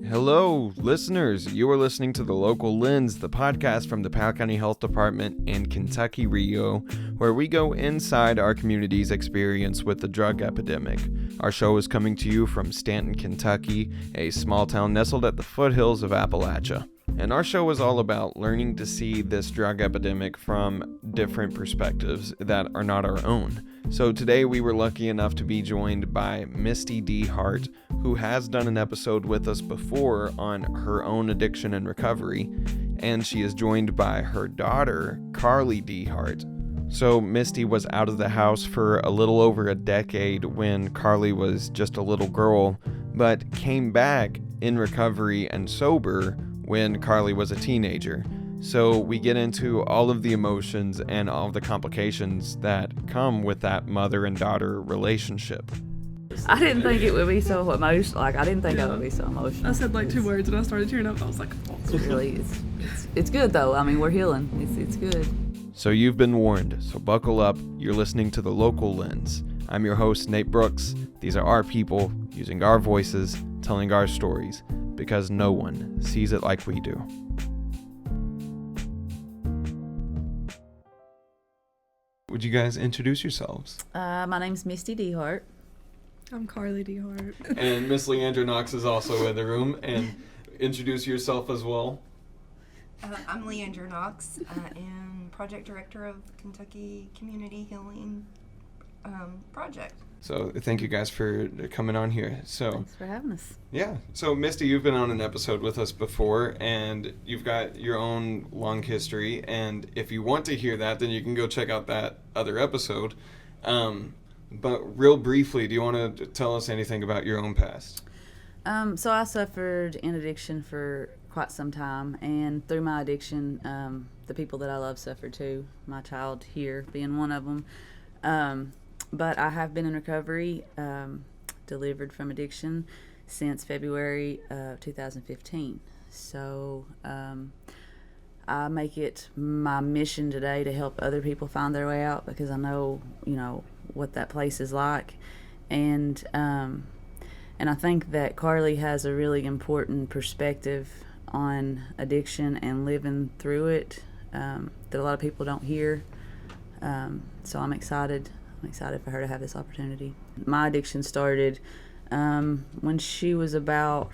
Hello, listeners. You are listening to The Local Lens, the podcast from the Powell County Health Department in Kentucky, Rio, where we go inside our community's experience with the drug epidemic. Our show is coming to you from Stanton, Kentucky, a small town nestled at the foothills of Appalachia. And our show is all about learning to see this drug epidemic from different perspectives that are not our own. So today we were lucky enough to be joined by Misty Dehart, who has done an episode with us before on her own addiction and recovery, and she is joined by her daughter, Carlie Dehart. So Misty was out of the house for a little over a decade when Carlie was just a little girl, but came back in recovery and sober when Carlie was a teenager. So we get into all of the emotions and all of the complications that come with that mother and daughter relationship. I didn't think it would be so emotional. I didn't think I would be so emotional. I said two words and I started tearing up. I was like, oh. It's good though. I mean, we're healing. It's good. So you've been warned. So buckle up. You're listening to The Local Lens. I'm your host, Nate Brooks. These are our people using our voices, telling our stories, because no one sees it like we do. Would you guys introduce yourselves? My name's Misty Dehart. I'm Carlie Dehart. And Miss Leandra Knox is also in the room. And introduce yourself as well. I'm Leandra Knox. I am project director of Kentucky Community Healing Project. So thank you guys for coming on here. So Thanks for having us. Yeah. So Misty, you've been on an episode with us before, and you've got your own long history. And if you want to hear that, then you can go check out that other episode. But real briefly, do you want to tell us anything about your own past? So I suffered in addiction for quite some time, and through my addiction, the people that I love suffered too. My child here being one of them. But I have been in recovery, delivered from addiction since February of 2015. So I make it my mission today to help other people find their way out, because I know, what that place is like. And I think that Carlie has a really important perspective on addiction and living through it that a lot of people don't hear. So I'm excited for her to have this opportunity. My addiction started when she was about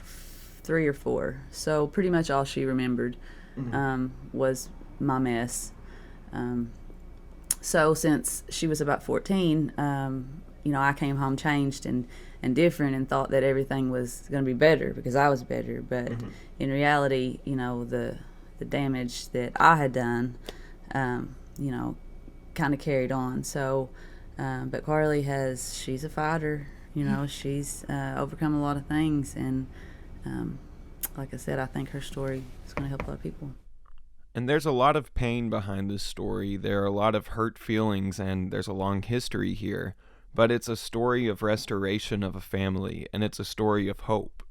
3 or 4. So pretty much all she remembered was my mess. So since she was about 14, I came home changed and different, and thought that everything was going to be better because I was better. But in reality, the damage that I had done, kind of carried on. So but Carlie she's a fighter, she's overcome a lot of things, and like I said, I think her story is going to help a lot of people. And there's a lot of pain behind this story. There are a lot of hurt feelings, and there's a long history here. But it's a story of restoration of a family, and it's a story of hope.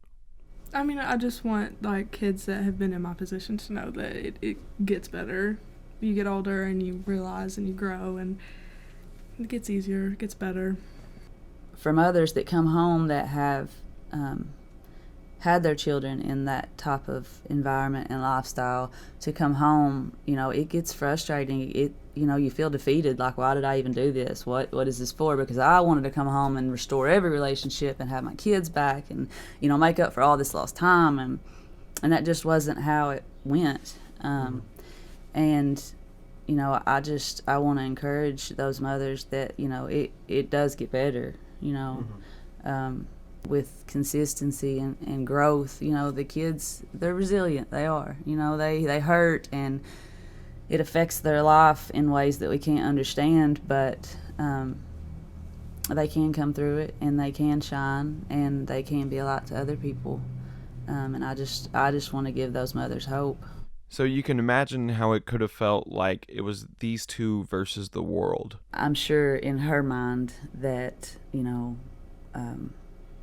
I mean, I just want kids that have been in my position to know that it gets better. You get older and you realize and you grow, and it gets easier, it gets better. From others that come home that have had their children in that type of environment and lifestyle, to come home, it gets frustrating. You feel defeated, like, why did I even do this? What is this for? Because I wanted to come home and restore every relationship and have my kids back and, make up for all this lost time. And that just wasn't how it went. And I want to encourage those mothers that, it does get better, with consistency and growth. The kids, they're resilient. They are, they hurt, and it affects their life in ways that we can't understand, but they can come through it, and they can shine, and they can be a light to other people. And I just want to give those mothers hope. So you can imagine how it could have felt like it was these two versus the world. I'm sure in her mind that,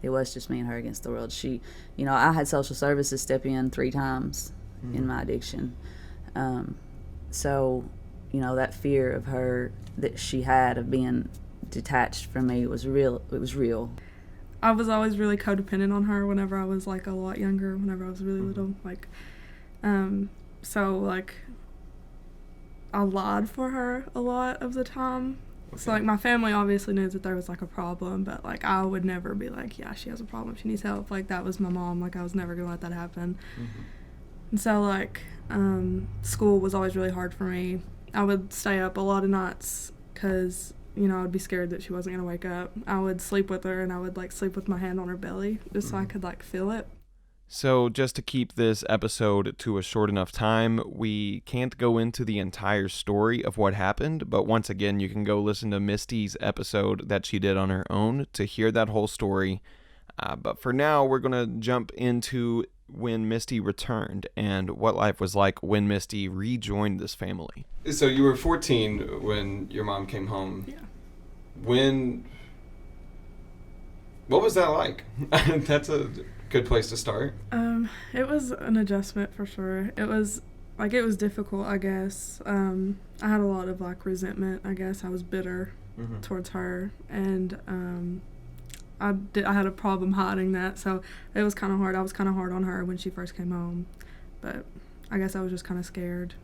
it was just me and her against the world. She, I had social services step in 3 times in my addiction. So, that fear of her that she had of being detached from me was real. It was real. I was always really codependent on her whenever I was, like, a lot younger, whenever I was really little. Like, so, like, I lied for her a lot of the time. Okay. So, like, my family obviously knew that there was, like, a problem, but, like, I would never be like, yeah, she has a problem, she needs help. Like, that was my mom. Like, I was never going to let that happen. And so, like, school was always really hard for me. I would stay up a lot of nights because, you know, I'd be scared that she wasn't going to wake up. I would sleep with her, and I would, like, sleep with my hand on her belly just so I could, like, feel it. So just to keep this episode to a short enough time, we can't go into the entire story of what happened, but once again, you can go listen to Misty's episode that she did on her own to hear that whole story. But for now, we're going to jump into when Misty returned and what life was like when Misty rejoined this family. So you were 14 when your mom came home. Yeah. What was that like? That's a good place to start. It was an adjustment for sure. It was difficult, I guess. I had a lot of, like, resentment, I guess. I was bitter towards her, and I had a problem hiding that, so it was kind of hard. I was kind of hard on her when she first came home, but I guess I was just kind of scared.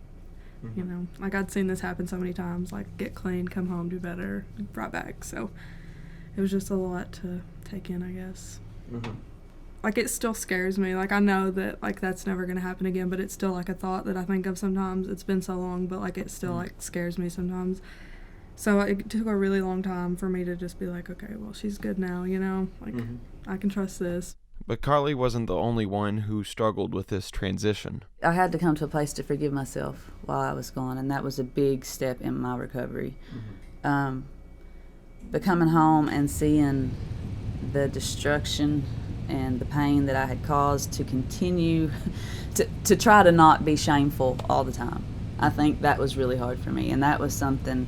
You know, like, I'd seen this happen so many times, like, get clean, come home, do better, right back. So it was just a lot to take in, I guess. Like, it still scares me. Like, I know that, like, that's never going to happen again, but it's still, like, a thought that I think of sometimes. It's been so long, but, like, it still, like, scares me sometimes. So it took a really long time for me to just be like, okay, well, she's good now, you know? Like, I can trust this. But Carlie wasn't the only one who struggled with this transition. I had to come to a place to forgive myself while I was gone, and that was a big step in my recovery. But coming home and seeing the destruction and the pain that I had caused to continue to try to not be shameful all the time, I think that was really hard for me, and that was something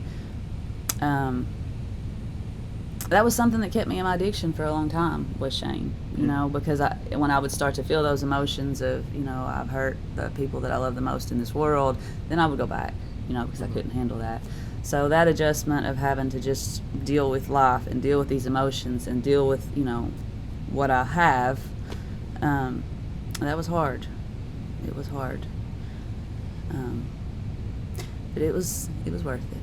that kept me in my addiction for a long time, was shame, you know, because when I would start to feel those emotions of, you know, I've hurt the people that I love the most in this world, then I would go back, you know, because I couldn't handle that. So that adjustment of having to just deal with life and deal with these emotions and deal with, you know, what I have, that was hard. It was hard. But it was worth it.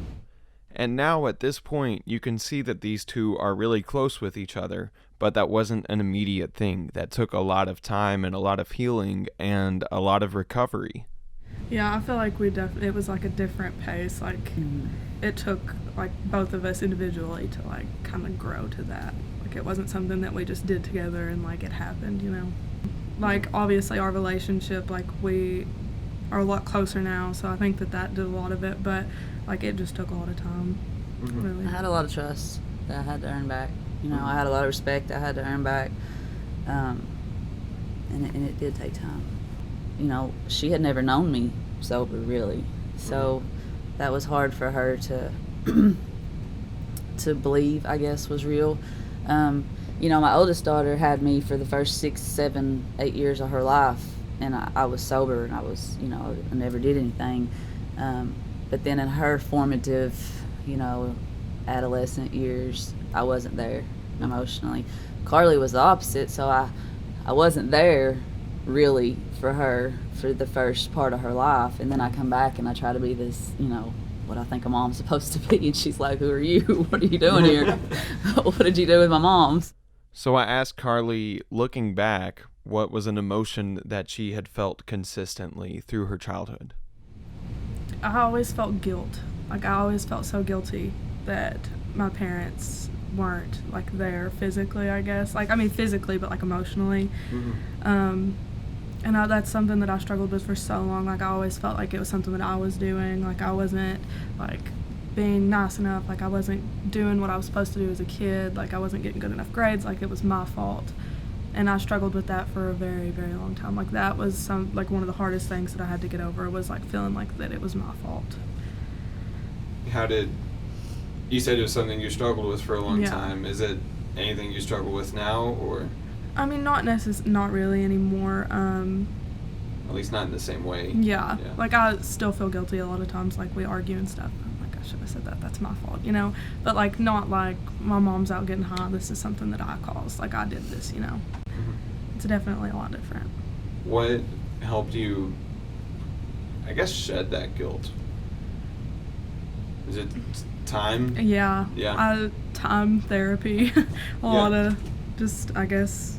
And now at this point, you can see that these two are really close with each other, but that wasn't an immediate thing. That took a lot of time and a lot of healing and a lot of recovery. Yeah, I feel like it was, like, a different pace. Like, it took, like, both of us individually to, like, kind of grow to that. Like, it wasn't something that we just did together and, like, it happened, you know? Like, obviously our relationship, like, we are a lot closer now, so I think that did a lot of it, but, like, it just took a lot of time, really. I had a lot of trust that I had to earn back. You know, I had a lot of respect I had to earn back, and it did take time. You know, she had never known me sober, really, so that was hard for her to to believe, I guess, was real. You know, my oldest daughter had me for the first 6, 7, 8 years of her life, and I was sober, and I was, you know, I never did anything. But then in her formative, you know, adolescent years, I wasn't there emotionally. Carlie was the opposite, so I wasn't there really for her for the first part of her life, and then I come back and I try to be this, you know, what I think a mom's supposed to be, and she's like, who are you? What are you doing here? What did you do with my moms? So I asked Carlie, looking back, what was an emotion that she had felt consistently through her childhood? I always felt guilt. Like, I always felt so guilty that my parents weren't, like, there physically, I guess. Like, I mean, physically, but, like, emotionally. And that's something that I struggled with for so long. Like, I always felt like it was something that I was doing. Like, I wasn't, like, being nice enough. Like, I wasn't doing what I was supposed to do as a kid. Like, I wasn't getting good enough grades. Like, it was my fault. And I struggled with that for a very, very long time. Like, that was one of the hardest things that I had to get over, was, like, feeling like that it was my fault. You said it was something you struggled with for a long time. Is it anything you struggle with now, or? I mean, not really anymore. At least not in the same way. Yeah. Like, I still feel guilty a lot of times. Like, we argue and stuff. I'm like, I should have said that. That's my fault, you know? But, like, not like my mom's out getting high. This is something that I caused. Like, I did this, you know? It's definitely a lot different. What helped you, I guess, shed that guilt? Is it time? Yeah. Yeah. Time, therapy, a lot of just, I guess,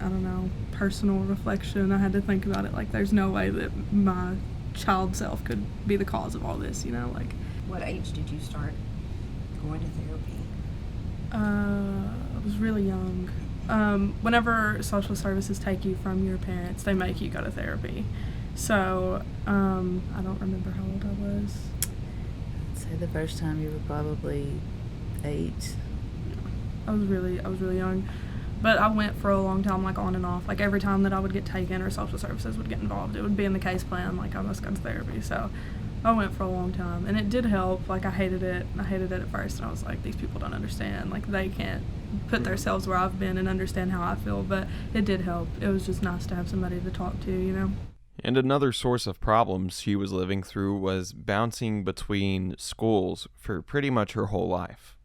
I don't know, personal reflection. I had to think about it. Like, there's no way that my child self could be the cause of all this, you know? Like, What age did you start going to therapy? I was really young. Whenever social services take you from your parents, they make you go to therapy. So, I don't remember how old I was. I'd say the first time you were probably 8. I was really young. But I went for a long time, like, on and off. Like, every time that I would get taken or social services would get involved, it would be in the case plan, like, I must go to therapy. So I went for a long time. And it did help. Like, I hated it. I hated it at first. And I was like, these people don't understand. Like, they can't put themselves where I've been and understand how I feel. But it did help. It was just nice to have somebody to talk to, you know? And another source of problems she was living through was bouncing between schools for pretty much her whole life.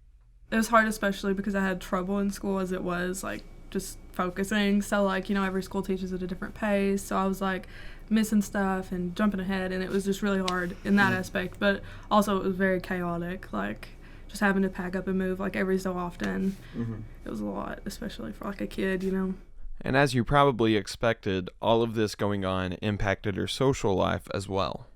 It was hard, especially because I had trouble in school as it was, like, just focusing. So, like, you know, every school teaches at a different pace. So I was, like, missing stuff and jumping ahead, and it was just really hard in that aspect. But also it was very chaotic, like, just having to pack up and move, like, every so often. It was a lot, especially for, like, a kid, you know. And as you probably expected, all of this going on impacted her social life as well.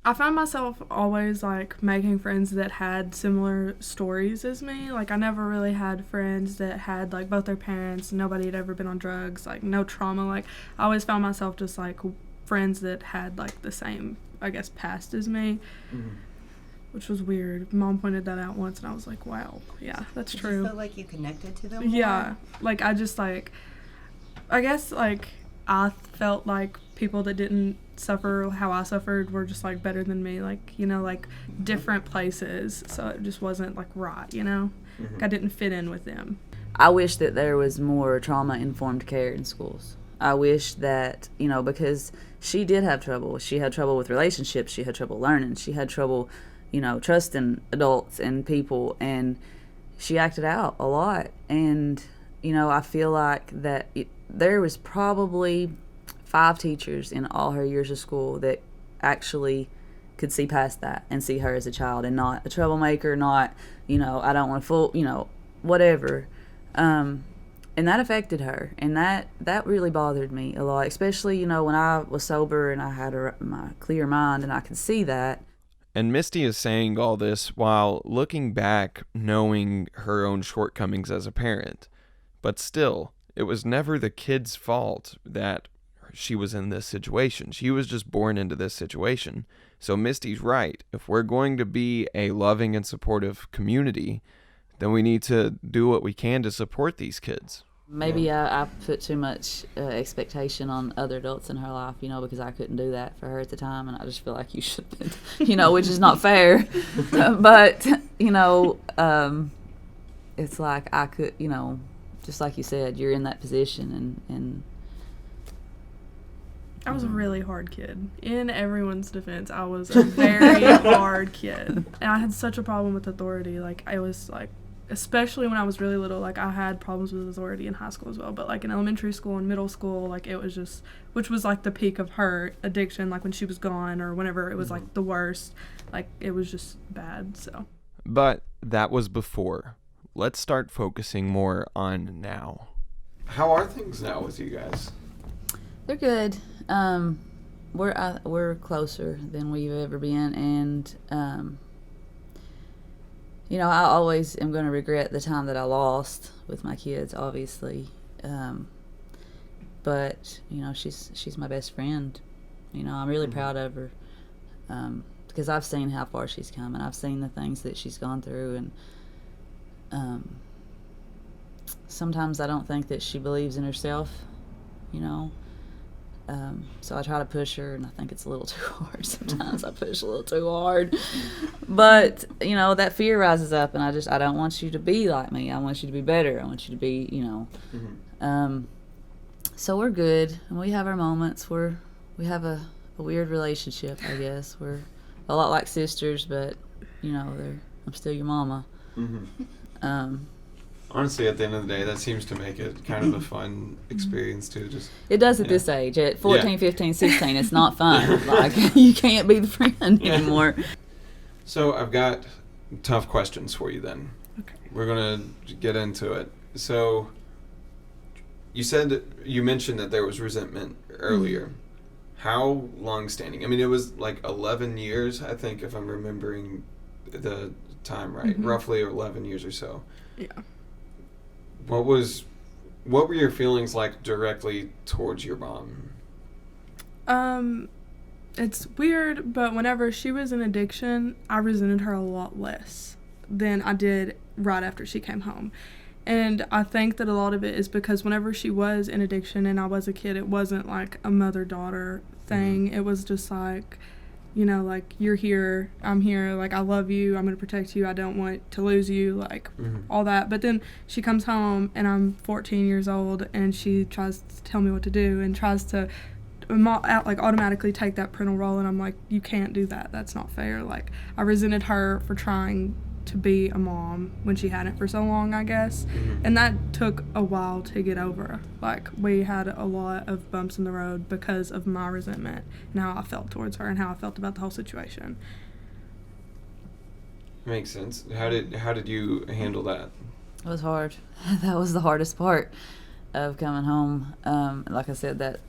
I found myself always, like, making friends that had similar stories as me. Like, I never really had friends that had, like, both their parents, nobody had ever been on drugs, like, no trauma. Like, I always found myself just, like, friends that had, like, the same, I guess, past as me, which was weird. Mom pointed that out once, and I was like, wow, yeah, that's true. Did you feel like you connected to them more? Yeah. Like, I just, like, I guess, like, I felt like people that didn't suffer how I suffered were just, like, better than me, like, you know, like, different places, so it just wasn't, like, right, you know? Like, I didn't fit in with them. I wish that there was more trauma-informed care in schools. I wish that, you know, because she did have trouble. She had trouble with relationships. She had trouble learning. She had trouble, you know, trusting adults and people, and she acted out a lot. And, you know, I feel like that there was probably 5 teachers in all her years of school that actually could see past that and see her as a child and not a troublemaker, not, you know, I don't want to fool, you know, whatever. And that affected her, and that really bothered me a lot, especially, you know, when I was sober and I had my clear mind and I could see that. And Misty is saying all this while looking back, knowing her own shortcomings as a parent. But still, it was never the kid's fault that she was in this situation. She was just born into this situation. So Misty's right. If we're going to be a loving and supportive community, then we need to do what we can to support these kids. Maybe I put too much expectation on other adults in her life, you know, because I couldn't do that for her at the time, and I just feel like you should, you know, which is not fair. But, you know, it's like I could, you know, just like you said, you're in that position, and I was a really hard kid. In everyone's defense, I was a very hard kid. And I had such a problem with authority. Like, I was, like, especially when I was really little, like, I had problems with authority in high school as well. But, like, in elementary school and middle school, like, it was just, which was, like, the peak of her addiction, like, when she was gone or whenever it was, like, the worst. Like, it was just bad, so. But that was before. Let's start focusing more on now. How are things now with you guys? they're good. We're closer than we've ever been, and you know, I always am going to regret the time that I lost with my kids, obviously. But you know, she's my best friend. You know, I'm really proud of her because I've seen how far she's come, and I've seen the things that she's gone through, and sometimes I don't think that she believes in herself. You know. So I try to push her, and I think it's a little too hard. Sometimes I push a little too hard. But, you know, that fear rises up, and I don't want you to be like me. I want you to be better. I want you to be, you know. So we're good, and we have our moments. We have a weird relationship, I guess. We're a lot like sisters, but I'm still your mama. Honestly, at the end of the day, that seems to make it kind of a fun experience too. It does at this age. At 14, 15, 16, it's not fun. Like, you can't be the friend anymore. So I've got tough questions for you then. Okay. We're going to get into it. So you mentioned that there was resentment earlier. How long-standing? I mean, it was like 11 years, I think, if I'm remembering the time right. Roughly 11 years or so. Yeah. What were your feelings like directly towards your mom? It's weird, but whenever she was in addiction, I resented her a lot less than I did right after she came home. And I think that a lot of it is because whenever she was in addiction and I was a kid, it wasn't like a mother-daughter thing. It was just like, like, you're here, I'm here, like, I love you, I'm going to protect you, I don't want to lose you, like, all that. But then she comes home and I'm 14 years old and she tries to tell me what to do and tries to automatically take that parental role, and I'm like, you can't do that, that's not fair. Like, I resented her for trying to be a mom when she hadn't for so long, I guess. And that took a while to get over. Like, we had a lot of bumps in the road because of my resentment and how I felt towards her and how I felt about the whole situation. Makes sense. How did you handle that? It was hard. That was the hardest part of coming home. Like I said, that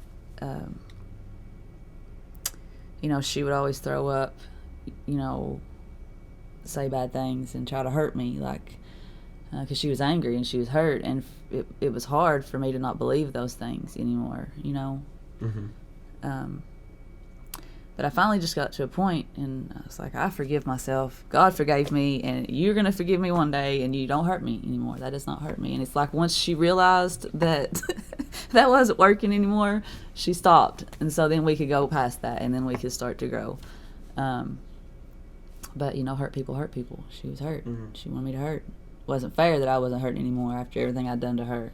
she would always throw up, say bad things and try to hurt me, like, because she was angry and she was hurt, and it was hard for me to not believe those things anymore, but I finally just got to a point, and I was like, I forgive myself, God forgave me, and you're going to forgive me one day, and you don't hurt me anymore. That does not hurt me. And it's like, once she realized that that wasn't working anymore, she stopped, and so then we could go past that, and then we could start to grow. But, hurt people. She was hurt. She wanted me to hurt. It wasn't fair that I wasn't hurting anymore after everything I'd done to her,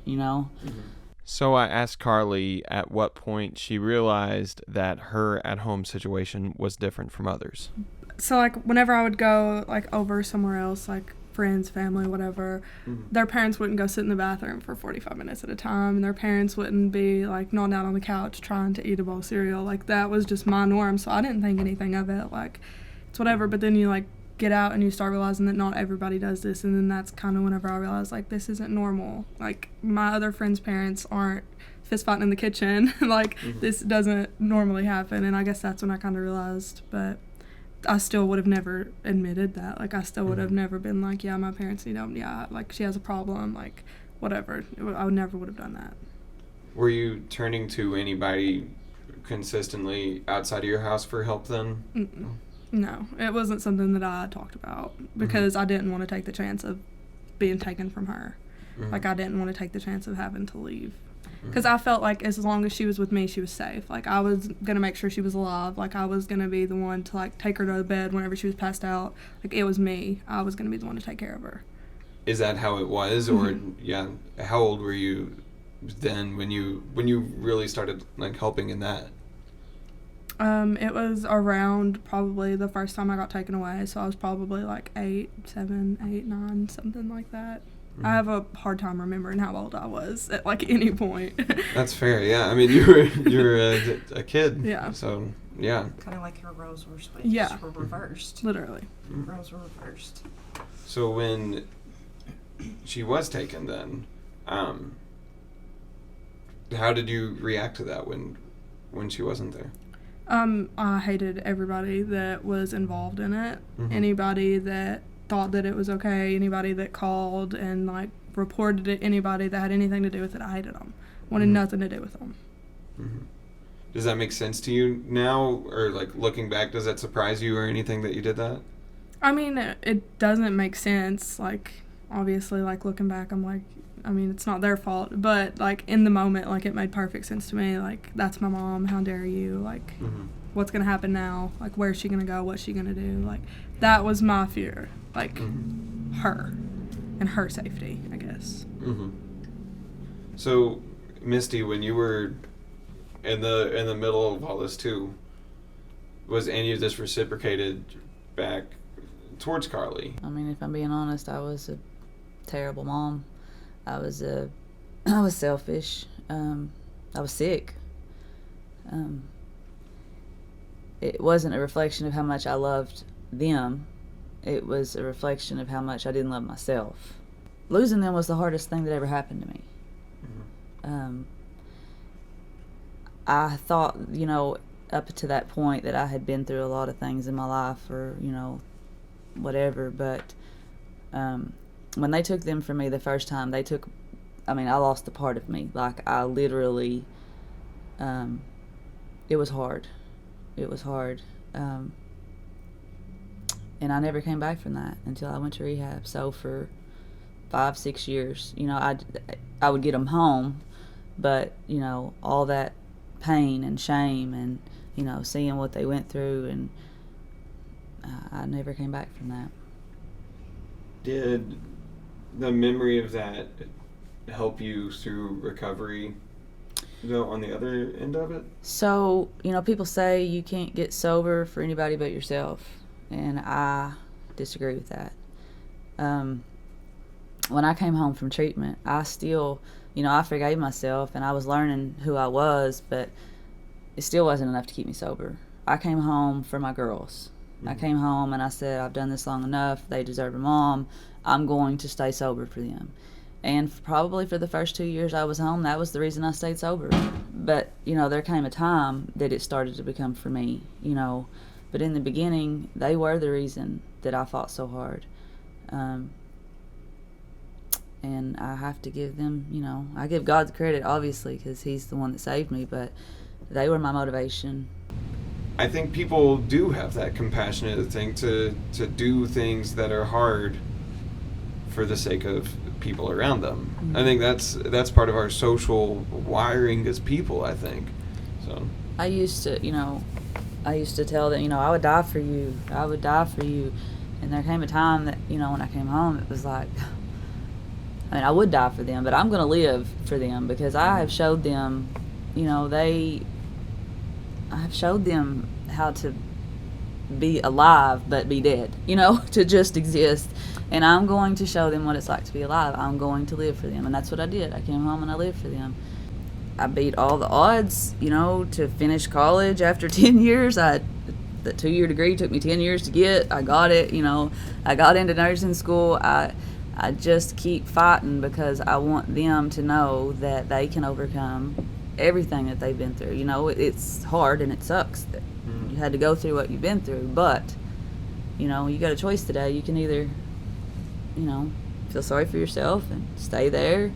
So I asked Carlie at what point she realized that her at-home situation was different from others. So, like, whenever I would go, like, over somewhere else, like, friends, family, whatever, their parents wouldn't go sit in the bathroom for 45 minutes at a time, and their parents wouldn't be, like, nodding out on the couch trying to eat a bowl of cereal. Like, that was just my norm, so I didn't think anything of it. Like, it's whatever, but then you, like, get out and you start realizing that not everybody does this, and then that's kind of whenever I realized, like, this isn't normal. Like, my other friends' parents aren't fist fighting in the kitchen. Like, this doesn't normally happen, and I guess that's when I kind of realized, but I still would have never admitted that. Like, I still would have never been like, yeah, my parents need help, yeah, like, she has a problem, like, whatever. I never would have done that. Were you turning to anybody consistently outside of your house for help then? No, it wasn't something that I talked about because I didn't want to take the chance of being taken from her. Like, I didn't want to take the chance of having to leave. Because I felt like as long as she was with me, she was safe. Like, I was going to make sure she was alive. Like, I was going to be the one to, like, take her to bed whenever she was passed out. Like, it was me. I was going to be the one to take care of her. Is that how it was? Or, yeah, how old were you then when you really started, like, helping in that? It was around probably the first time I got taken away, so I was probably like 8, 9, something like that. I have a hard time remembering how old I was at, like, any point. That's fair, yeah. I mean, you were a kid. Yeah. So, yeah. Kind of like your roles were switched. Yeah. Were reversed. Literally. Roles were reversed. So when she was taken then, how did you react to that when she wasn't there? I hated everybody that was involved in it. Anybody that thought that it was okay, anybody that called and, like, reported it, anybody that had anything to do with it, I hated them. Wanted nothing to do with them. Does that make sense to you now? Or, like, looking back, does that surprise you or anything that you did that? I mean, it doesn't make sense. Like, obviously, like, looking back, I'm like, I mean, it's not their fault, but, like, in the moment, like, it made perfect sense to me. Like, that's my mom, how dare you? Like, what's going to happen now? Like, where's she going to go? What's she going to do? Like, that was my fear. Like, her and her safety, I guess. So, Misty, when you were in the middle of all this, too, was any of this reciprocated back towards Carlie? I mean, if I'm being honest, I was a terrible mom. I was selfish. I was sick. It wasn't a reflection of how much I loved them. It was a reflection of how much I didn't love myself. Losing them was the hardest thing that ever happened to me. I thought, up to that point that I had been through a lot of things in my life, or, whatever, but when they took them from me the first time, I lost a part of me. Like, I literally, it was hard. It was hard. And I never came back from that until I went to rehab. So for 5-6 years, I would get them home, but, all that pain and shame and, seeing what they went through, and I never came back from that. Did the memory of that help you through recovery, though, on the other end of it? So, people say you can't get sober for anybody but yourself, and I disagree with that. When I came home from treatment, I still, I forgave myself, and I was learning who I was, but it still wasn't enough to keep me sober. I came home for my girls. I came home and I said, I've done this long enough. They deserve a mom. I'm going to stay sober for them. And probably for the first 2 years I was home, that was the reason I stayed sober. But, there came a time that it started to become for me, But in the beginning, they were the reason that I fought so hard. And I have to give them, I give God the credit, obviously, because He's the one that saved me, but they were my motivation. I think people do have that compassionate thing to do things that are hard for the sake of people around them. Mm-hmm. I think that's part of our social wiring as people, I think. So I used to tell them, I would die for you. I would die for you. And there came a time that, when I came home, it was like, I would die for them, but I'm going to live for them, because I have showed them, I have showed them how to be alive but be dead, to just exist. And I'm going to show them what it's like to be alive. I'm going to live for them. And that's what I did. I came home and I lived for them. I beat all the odds, to finish college after 10 years. The 2-year degree took me 10 years to get. I got it, I got into nursing school. I just keep fighting because I want them to know that they can overcome everything that they've been through. It's hard and it sucks that you had to go through what you've been through, but, you got a choice today. You can either, feel sorry for yourself and stay there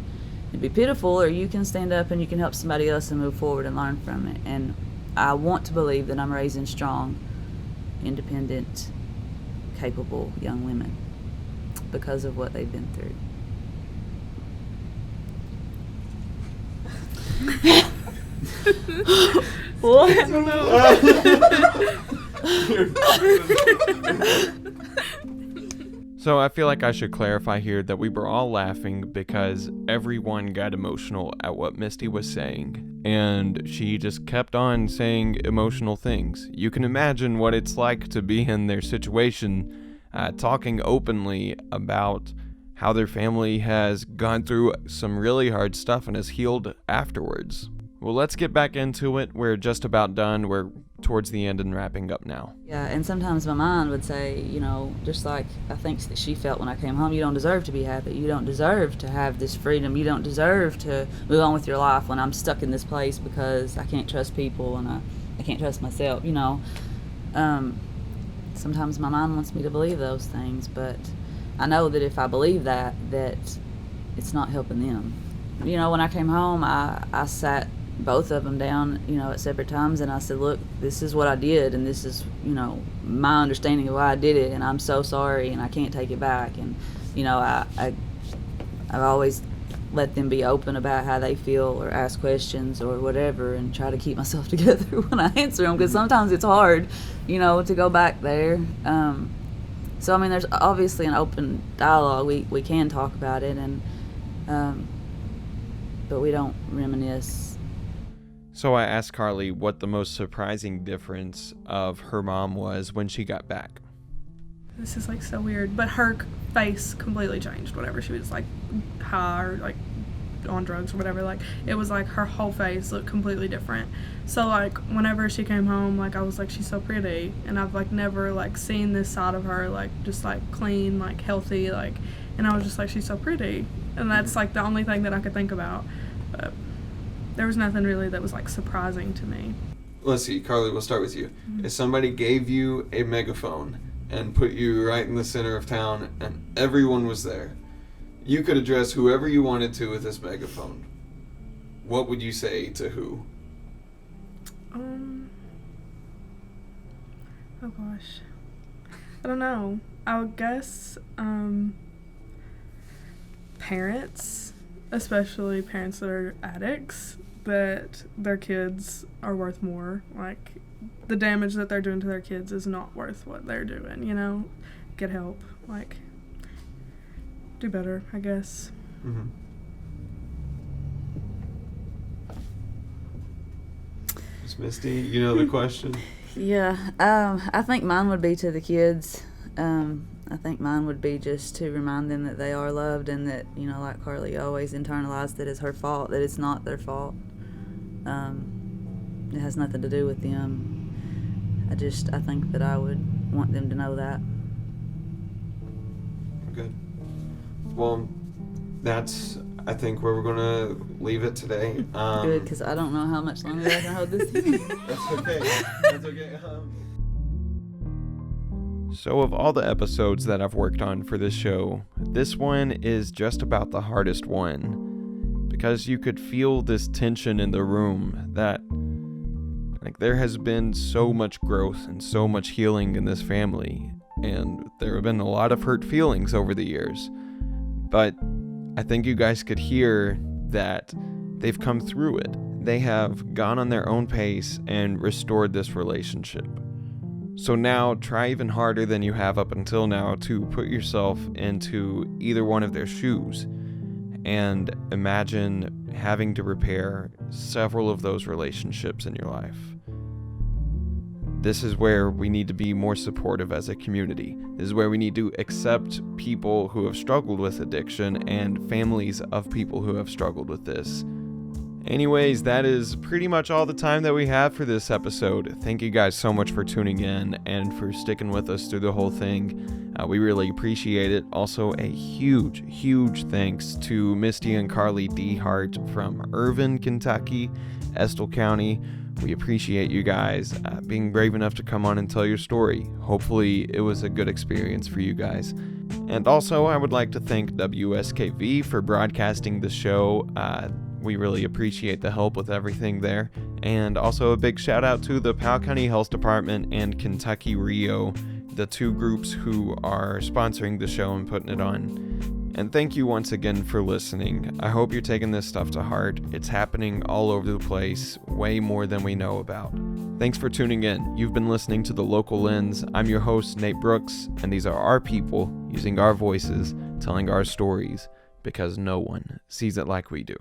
and be pitiful, or you can stand up and you can help somebody else and move forward and learn from it. And I want to believe that I'm raising strong, independent, capable young women because of what they've been through. What? I don't know. So I feel like I should clarify here that we were all laughing because everyone got emotional at what Misty was saying, and she just kept on saying emotional things. You can imagine what it's like to be in their situation, talking openly about how their family has gone through some really hard stuff and has healed afterwards. Well, let's get back into it. We're just about done. We're towards the end and wrapping up now. Yeah, and sometimes my mind would say, just like I think that she felt when I came home, you don't deserve to be happy. You don't deserve to have this freedom. You don't deserve to move on with your life when I'm stuck in this place because I can't trust people and I can't trust myself, Sometimes my mind wants me to believe those things, but I know that if I believe that it's not helping them. When I came home, I sat both of them down, at separate times, and I said, look, this is what I did, and this is, my understanding of why I did it, and I'm so sorry, and I can't take it back. And, I've always let them be open about how they feel or ask questions or whatever, and try to keep myself together when I answer them, because sometimes it's hard, to go back there. So, there's obviously an open dialogue. We can talk about it, and but we don't reminisce. So I asked Carlie what the most surprising difference of her mom was when she got back. this is like so weird, but her face completely changed whenever she was like high or like on drugs or whatever. Like it was like her whole face looked completely different. So like whenever she came home, like I was like, she's so pretty, and I've like never like seen this side of her, like just like clean, like healthy, like, and I was just like, she's so pretty, and that's like the only thing that I could think about. But there was nothing really that was like surprising to me. Let's see, Carlie, we'll start with you. If somebody gave you a megaphone and put you right in the center of town and everyone was there, you could address whoever you wanted to with this megaphone, what would you say to who? Oh gosh. I don't know. I would guess parents, especially parents that are addicts, that their kids are worth more. Like, the damage that they're doing to their kids is not worth what they're doing, you know? Get help. Like, do better, I guess. Mm-hmm. Miss Misty, you know the question? Yeah, I think mine would be to the kids. I think mine would be just to remind them that they are loved, and that, you know, like Carlie always internalized, that it's her fault, that it's not their fault. It has nothing to do with them. I think that I would want them to know that. Good. Well, that's, I think, where we're going to leave it today. Good, because I don't know how much longer I can hold this. That's okay. That's okay. So of all the episodes that I've worked on for this show, this one is just about the hardest one, because you could feel this tension in the room that, like, there has been so much growth and so much healing in this family, and there have been a lot of hurt feelings over the years. But I think you guys could hear that they've come through it. They have gone on their own pace and restored this relationship. So now try even harder than you have up until now to put yourself into either one of their shoes and imagine having to repair several of those relationships in your life. This is where we need to be more supportive as a community. This is where we need to accept people who have struggled with addiction and families of people who have struggled with this. Anyways, that is pretty much all the time that we have for this episode. Thank you guys so much for tuning in and for sticking with us through the whole thing. We really appreciate it. Also, a huge thanks to Misty and Carlie Dehart from Irvine, Kentucky, Estill County. We appreciate you guys being brave enough to come on and tell your story. Hopefully, it was a good experience for you guys. And also, I would like to thank WSKV for broadcasting the show. We really appreciate the help with everything there. And also a big shout out to the Powell County Health Department and Kentucky Rio, the two groups who are sponsoring the show and putting it on. And thank you once again for listening. I hope you're taking this stuff to heart. It's happening all over the place, way more than we know about. Thanks for tuning in. You've been listening to The Local Lens. I'm your host, Nate Brooks, and these are our people using our voices, telling our stories, because no one sees it like we do.